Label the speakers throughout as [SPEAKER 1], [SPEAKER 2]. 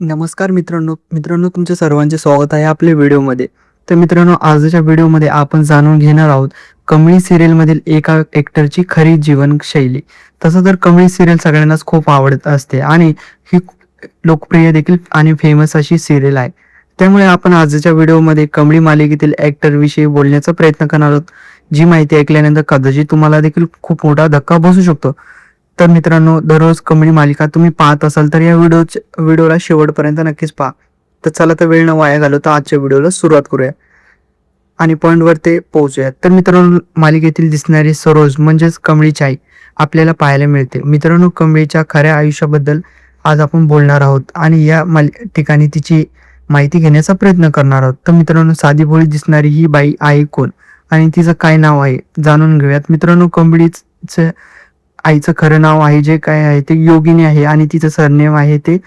[SPEAKER 1] नमस्कार मित्रांनो तुमच्या सर्वांचे स्वागत आहे आपल्या व्हिडिओमध्ये. तर मित्रांनो, आजच्या व्हिडिओमध्ये आपण जाणून घेणार आहोत कमळी सिरियलमधील एका ॲक्टरची खरी जीवनशैली. तसं तर कमळी सिरियल सगळ्यांनाच खूप आवडत असते आणि ही लोकप्रिय देखील आणि फेमस अशी सिरियल आहे. त्यामुळे आपण आजच्या व्हिडिओमध्ये कमळी मालिकेतील ॲक्टर विषयी बोलण्याचा प्रयत्न करणार आहोत. जी माहिती ऐकल्यानंतर कदाचित तुम्हाला देखील खूप मोठा धक्का बसू शकतो. तर मित्रांनो, दररोज कमळी मालिका तुम्ही पाहत असाल तर या व्हिडिओला शेवटपर्यंत नक्कीच पहा. तर चला, तर वेळ न वाया घालवता आजच्या व्हिडिओला सुरुवात करूया आणि पॉईंटवर ते पोहोचूया. तर मित्रांनो, मालिकेतील दिसणारी सरोज म्हणजेच कमळीची आई आपल्याला पाहायला मिळते. मित्रांनो, कमळीच्या खऱ्या आयुष्याबद्दल आज आपण बोलणार आहोत आणि या ठिकाणी तिची माहिती घेण्याचा प्रयत्न करणार आहोत. तर मित्रांनो, साधी भोळी दिसणारी ही बाई आहे कोण आणि तिचं काय नाव आहे जाणून घेऊयात. मित्रांनो, कमळीचं आईचं खरं नाव आहे जे काय आहे ते योगिनी आहे आणि तिचं सरनेम आहे ते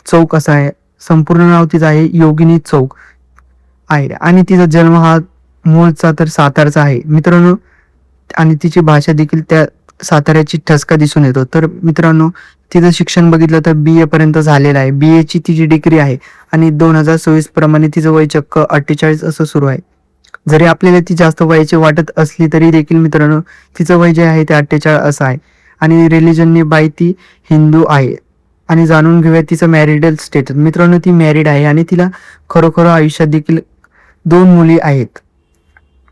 [SPEAKER 1] चौक असं आहे. संपूर्ण नाव तिचं आहे योगिनी चौक आहे आणि तिचा जन्म हा मूळचा तर सातारचा आहे मित्रांनो. आणि तिची भाषा देखील त्या साताऱ्याची ठसका दिसून येतो. तर मित्रांनो, तिचं शिक्षण बघितलं तर BA पर्यंत झालेलं आहे. BA ची तिची डिग्री आहे आणि 2024 प्रमाणे तिचं वय चक्क 48 असं सुरू आहे. जरी आपल्याला ती जास्त वयाची वाटत असली तरी देखील मित्रांनो, तिचं वय जे आहे ते 48 असं आहे आणि रिलिजनने बाई ती हिंदू आहे. आणि जाणून घेऊया तिचं मॅरिडल स्टेटस. मित्रांनो, ती मॅरिड आहे आणि तिला खरोखर आयुष्यात देखील 2 मुली आहेत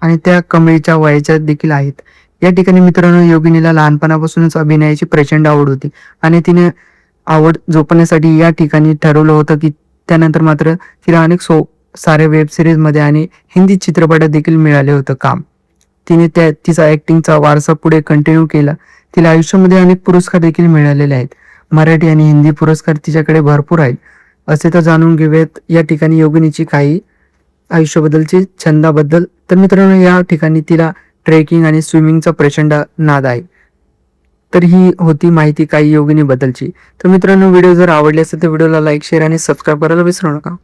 [SPEAKER 1] आणि त्या कमळीच्या वयाच्या देखील आहेत. या ठिकाणी मित्रांनो, योगिनीला लहानपणापासूनच अभिनयाची प्रचंड आवड होती आणि तिने आवड जोपासण्यासाठी या ठिकाणी ठरवलं होतं की त्यानंतर मात्र तिला अनेक साऱ्या वेब सिरीजमध्ये आणि हिंदी चित्रपटात देखील मिळाले होतं काम. तिने तिचा ऍक्टिंगचा वारसा पुढे कंटिन्यू केला. तिला आयुष्यामध्ये अनेक पुरस्कार देखील मिळालेले आहेत. मराठी आणि हिंदी पुरस्कार तिच्याकडे भरपूर आहेत. असे तर जाणून घेऊयात या ठिकाणी योगिनीची काही आयुष्याबद्दलची छंदाबद्दल. तर मित्रांनो, या ठिकाणी तिला ट्रेकिंग आणि स्विमिंगचा प्रचंड नाद आहे. तर ही होती माहिती काही योगिनी बद्दलची. तर मित्रांनो, व्हिडिओ जर आवडली असेल तर व्हिडिओला लाईक, शेअर आणि सबस्क्राईब करायला विसरू नका.